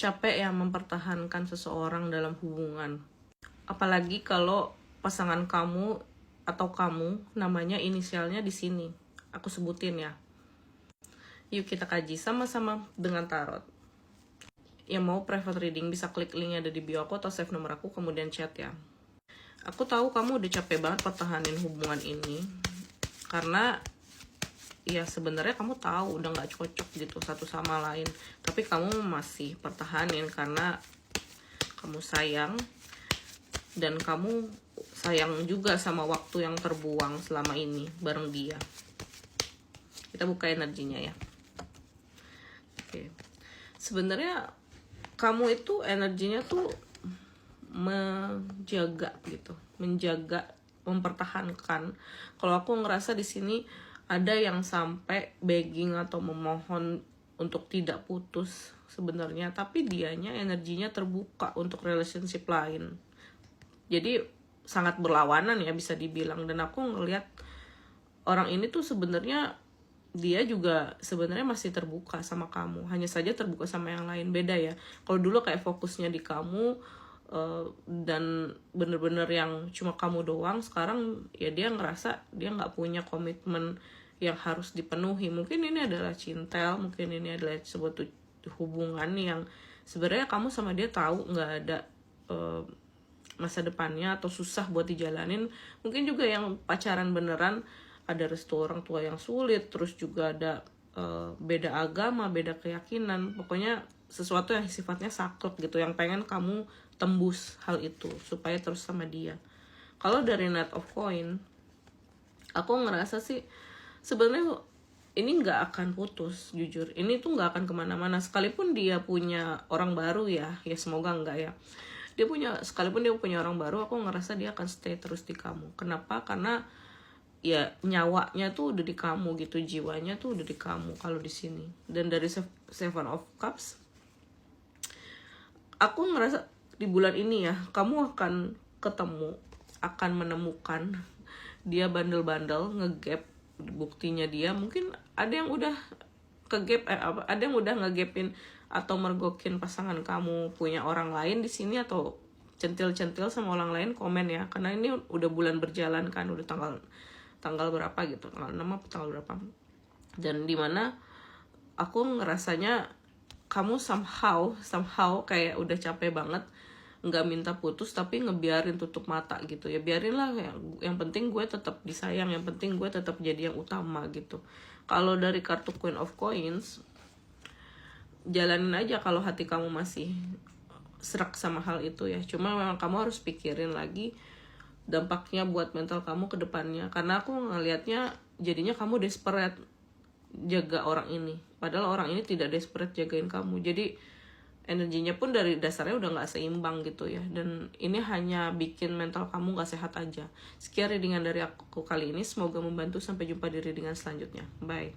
capek ya mempertahankan seseorang dalam hubungan. Apalagi kalau pasangan kamu atau kamu namanya inisialnya di sini. Aku sebutin ya. Yuk kita kaji sama-sama dengan tarot. Yang mau private reading bisa klik linknya ada di bio aku atau save nomor aku kemudian chat ya. Aku tahu kamu udah capek banget pertahanin hubungan ini. Karena ya sebenarnya kamu tahu udah gak cocok gitu satu sama lain. Tapi kamu masih pertahanin karena kamu sayang. Dan kamu sayang juga sama waktu yang terbuang selama ini bareng dia. Kita buka energinya ya. Oke. Sebenarnya kamu itu energinya tuh menjaga gitu, menjaga, mempertahankan. Kalau aku ngerasa di sini ada yang sampai begging atau memohon untuk tidak putus sebenarnya, tapi dianya energinya terbuka untuk relationship lain. Jadi sangat berlawanan ya bisa dibilang. Dan aku ngelihat orang ini tuh sebenarnya dia juga sebenarnya masih terbuka sama kamu. Hanya saja terbuka sama yang lain, beda ya. Kalau dulu kayak fokusnya di kamu dan bener-bener yang cuma kamu doang, sekarang ya dia ngerasa dia nggak punya komitmen yang harus dipenuhi. Mungkin ini adalah cinta, mungkin ini adalah sebuah hubungan yang sebenarnya kamu sama dia tahu nggak ada masa depannya atau susah buat dijalanin. Mungkin juga yang pacaran beneran ada restu orang tua yang sulit, terus juga ada beda agama, beda keyakinan, pokoknya sesuatu yang sifatnya saklek gitu, yang pengen kamu tembus hal itu supaya terus sama dia. Kalau dari Knight of Coin, aku ngerasa sih sebenarnya ini nggak akan putus, jujur. Ini tuh nggak akan kemana-mana, sekalipun dia punya orang baru ya semoga enggak ya. Sekalipun dia punya orang baru, aku ngerasa dia akan stay terus di kamu. Kenapa? Karena ya nyawanya tuh udah di kamu gitu, jiwanya tuh udah di kamu kalau di sini. Dan dari Seven of Cups, aku ngerasa di bulan ini ya kamu akan ketemu, akan menemukan dia bandel-bandel ngegap. Buktinya dia mungkin ada yang udah kegap, ada yang udah ngegapin atau mergokin pasangan kamu, punya orang lain di sini atau centil-centil sama orang lain. Komen ya, karena ini udah bulan berjalan kan, udah tanggal berapa gitu, tanggal 6 atau tanggal berapa. Dan dimana aku ngerasanya kamu somehow kayak udah capek banget, nggak minta putus tapi ngebiarin tutup mata gitu ya. Biarin lah, yang penting gue tetap disayang, yang penting gue tetap jadi yang utama gitu. Kalau dari kartu Queen of Coins, jalanin aja kalau hati kamu masih serak sama hal itu ya. Cuma memang kamu harus pikirin lagi dampaknya buat mental kamu ke depannya. Karena aku ngelihatnya jadinya kamu desperate jaga orang ini, padahal orang ini tidak desperate jagain kamu. Jadi energinya pun dari dasarnya udah gak seimbang gitu ya. Dan ini hanya bikin mental kamu gak sehat aja. Sekian readingan dari aku kali ini, semoga membantu. Sampai jumpa di readingan selanjutnya. Bye.